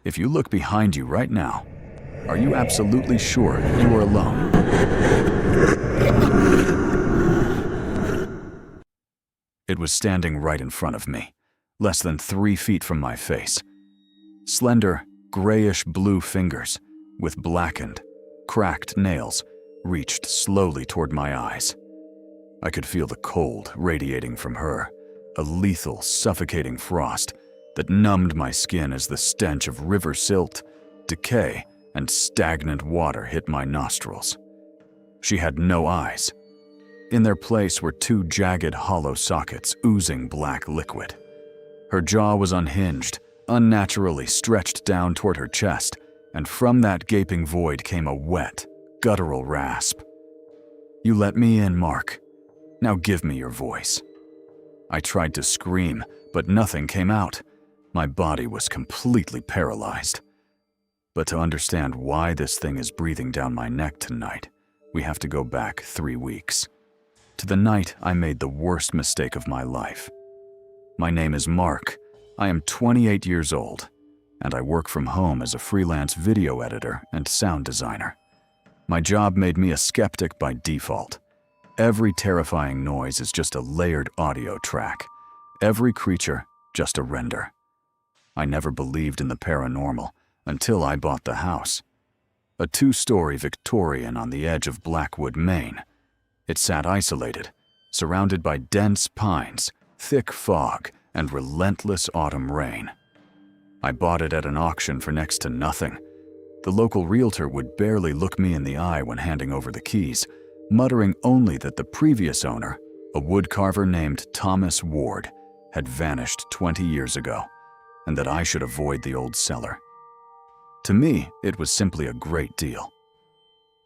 If you look behind you right now, are you absolutely sure you are alone? It was standing right in front of me, less than 3 feet from my face. Slender, grayish-blue fingers with blackened, cracked nails reached slowly toward my eyes. I could feel the cold radiating from her, a lethal, suffocating frost that numbed my skin as the stench of river silt, decay, and stagnant water hit my nostrils. She had no eyes. In their place were 2 jagged, hollow sockets oozing black liquid. Her jaw was unhinged, unnaturally stretched down toward her chest, and from that gaping void came a wet, guttural rasp. "You let me in, Mark. Now give me your voice." I tried to scream, but nothing came out. My body was completely paralyzed. But to understand why this thing is breathing down my neck tonight, we have to go back 3 weeks. To the night I made the worst mistake of my life. My name is Mark. I am 28 years old, and I work from home as a freelance video editor and sound designer. My job made me a skeptic by default. Every terrifying noise is just a layered audio track. Every creature, just a render. I never believed in the paranormal until I bought the house. A 2-story Victorian on the edge of Blackwood, Maine. It sat isolated, surrounded by dense pines, thick fog, and relentless autumn rain. I bought it at an auction for next to nothing. The local realtor would barely look me in the eye when handing over the keys, muttering only that the previous owner, a woodcarver named Thomas Ward, had vanished 20 years ago, and that I should avoid the old cellar. To me, it was simply a great deal.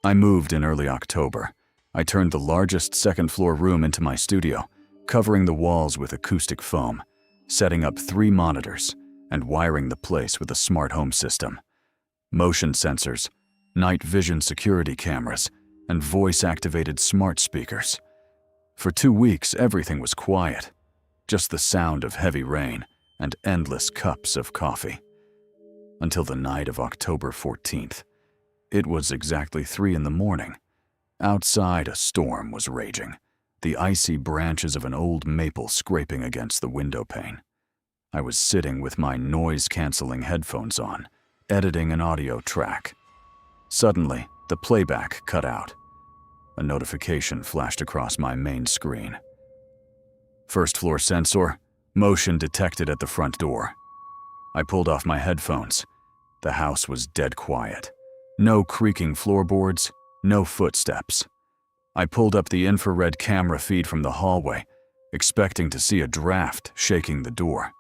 I moved in early October. I turned the largest second-floor room into my studio, covering the walls with acoustic foam, setting up 3 monitors, and wiring the place with a smart home system. Motion sensors, night vision security cameras, and voice-activated smart speakers. For 2 weeks, everything was quiet, just the sound of heavy rain and endless cups of coffee. Until the night of October 14th. It was exactly 3 in the morning. Outside, a storm was raging, the icy branches of an old maple scraping against the window pane. I was sitting with my noise-canceling headphones on, editing an audio track. Suddenly, the playback cut out. A notification flashed across my main screen. First floor sensor, motion detected at the front door. I pulled off my headphones. The house was dead quiet. No creaking floorboards, no footsteps. I pulled up the infrared camera feed from the hallway, expecting to see a draft shaking the door.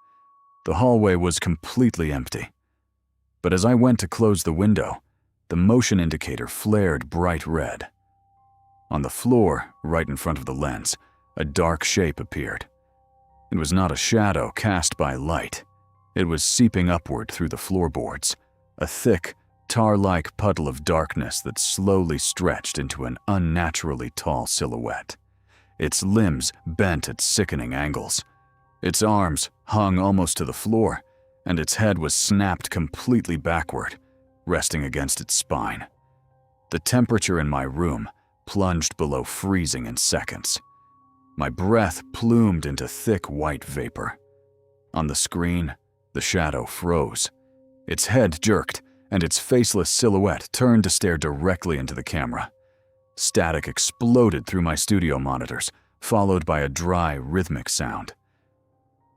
The hallway was completely empty. But as I went to close the window, the motion indicator flared bright red. On the floor, right in front of the lens, a dark shape appeared. It was not a shadow cast by light. It was seeping upward through the floorboards, a thick, tar-like puddle of darkness that slowly stretched into an unnaturally tall silhouette. Its limbs bent at sickening angles. Its arms hung almost to the floor, and its head was snapped completely backward, resting against its spine. The temperature in my room plunged below freezing in seconds. My breath plumed into thick white vapor. On the screen, the shadow froze. Its head jerked, and its faceless silhouette turned to stare directly into the camera. Static exploded through my studio monitors, followed by a dry, rhythmic sound.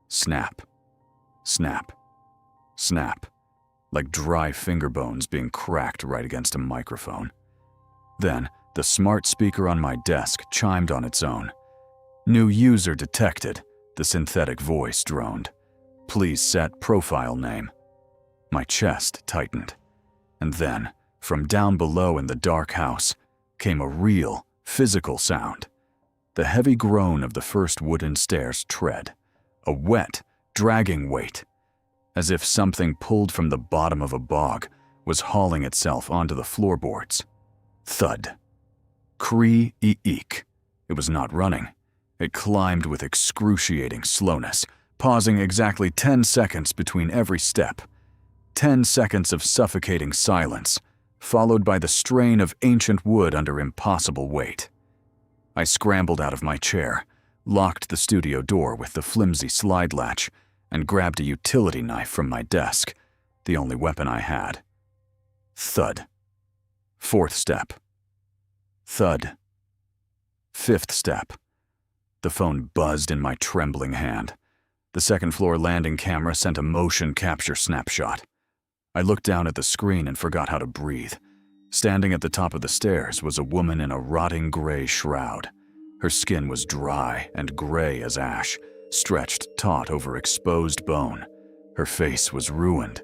Snap, snap, snap, like dry finger bones being cracked right against a microphone. Then, the smart speaker on my desk chimed on its own. "New user detected," the synthetic voice droned. "Please set profile name." My chest tightened. And then, from down below in the dark house, came a real, physical sound. The heavy groan of the first wooden stairs tread. A wet, dragging weight. As if something pulled from the bottom of a bog was hauling itself onto the floorboards. Thud. Cree-eek. It was not running. It climbed with excruciating slowness, pausing exactly 10 seconds between every step. 10 seconds of suffocating silence, followed by the strain of ancient wood under impossible weight. I scrambled out of my chair, locked the studio door with the flimsy slide latch, and grabbed a utility knife from my desk, the only weapon I had. Thud. 4th step. Thud. 5th step. The phone buzzed in my trembling hand. The second-floor landing camera sent a motion capture snapshot. I looked down at the screen and forgot how to breathe. Standing at the top of the stairs was a woman in a rotting gray shroud. Her skin was dry and gray as ash, stretched taut over exposed bone. Her face was ruined.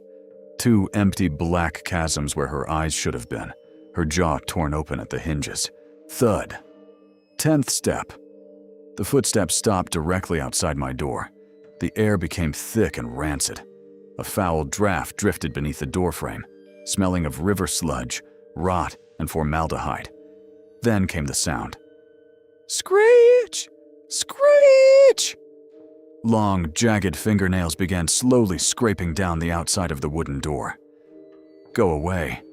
2 empty black chasms where her eyes should have been, her jaw torn open at the hinges. Thud. 10th step. The footsteps stopped directly outside my door. The air became thick and rancid. A foul draft drifted beneath the doorframe, smelling of river sludge, rot, and formaldehyde. Then came the sound. Screech! Screech! Long, jagged fingernails began slowly scraping down the outside of the wooden door. Go away.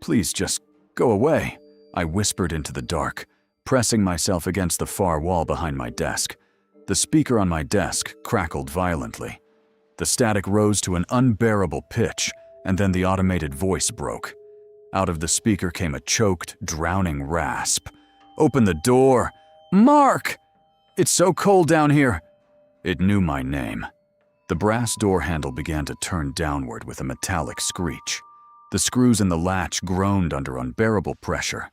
Please just go away, I whispered into the dark, pressing myself against the far wall behind my desk. The speaker on my desk crackled violently. The static rose to an unbearable pitch, and then the automated voice broke. Out of the speaker came a choked, drowning rasp. Open the door! Mark! It's so cold down here! It knew my name. The brass door handle began to turn downward with a metallic screech. The screws in the latch groaned under unbearable pressure.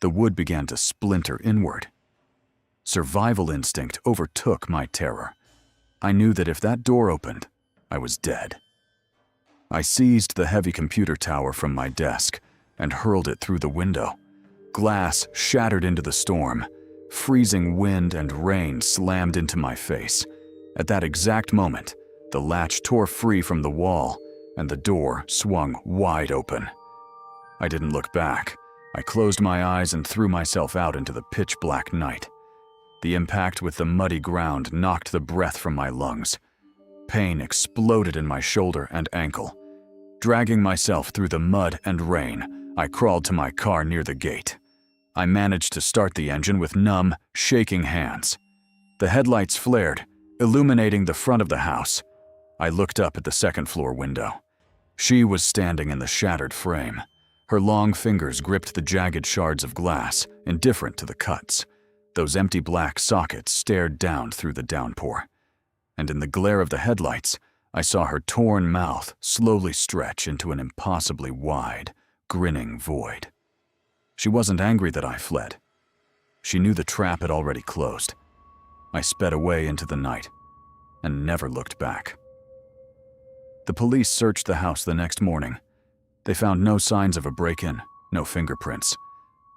The wood began to splinter inward. Survival instinct overtook my terror. I knew that if that door opened, I was dead. I seized the heavy computer tower from my desk and hurled it through the window. Glass shattered into the storm. Freezing wind and rain slammed into my face. At that exact moment, the latch tore free from the wall and the door swung wide open. I didn't look back. I closed my eyes and threw myself out into the pitch-black night. The impact with the muddy ground knocked the breath from my lungs. Pain exploded in my shoulder and ankle. Dragging myself through the mud and rain, I crawled to my car near the gate. I managed to start the engine with numb, shaking hands. The headlights flared, illuminating the front of the house. I looked up at the second-floor window. She was standing in the shattered frame. Her long fingers gripped the jagged shards of glass, indifferent to the cuts. Those empty black sockets stared down through the downpour. And in the glare of the headlights, I saw her torn mouth slowly stretch into an impossibly wide, grinning void. She wasn't angry that I fled. She knew the trap had already closed. I sped away into the night and never looked back. The police searched the house the next morning. They found no signs of a break-in, no fingerprints.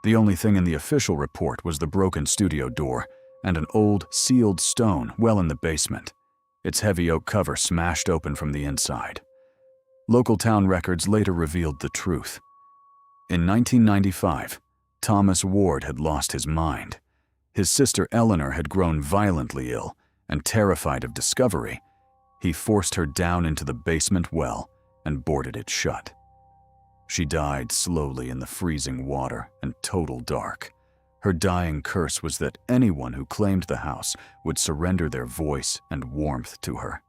The only thing in the official report was the broken studio door and an old, sealed stone well in the basement, its heavy oak cover smashed open from the inside. Local town records later revealed the truth. In 1995, Thomas Ward had lost his mind. His sister Eleanor had grown violently ill, and terrified of discovery, he forced her down into the basement well and boarded it shut. She died slowly in the freezing water and total dark. Her dying curse was that anyone who claimed the house would surrender their voice and warmth to her.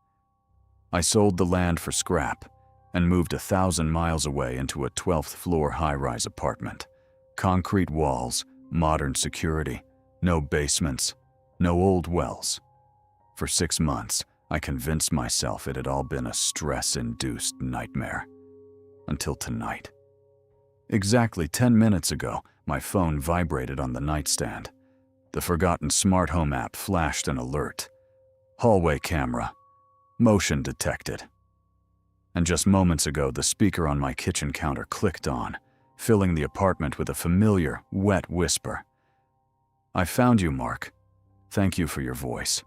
I sold the land for scrap and moved 1,000 miles away into a 12th-floor high-rise apartment. Concrete walls, modern security, no basements, no old wells. For 6 months, I convinced myself it had all been a stress-induced nightmare. Until tonight. Exactly 10 minutes ago, my phone vibrated on the nightstand. The forgotten smart home app flashed an alert. Hallway camera. Motion detected. And just moments ago, the speaker on my kitchen counter clicked on, filling the apartment with a familiar, wet whisper. I found you, Mark. Thank you for your voice.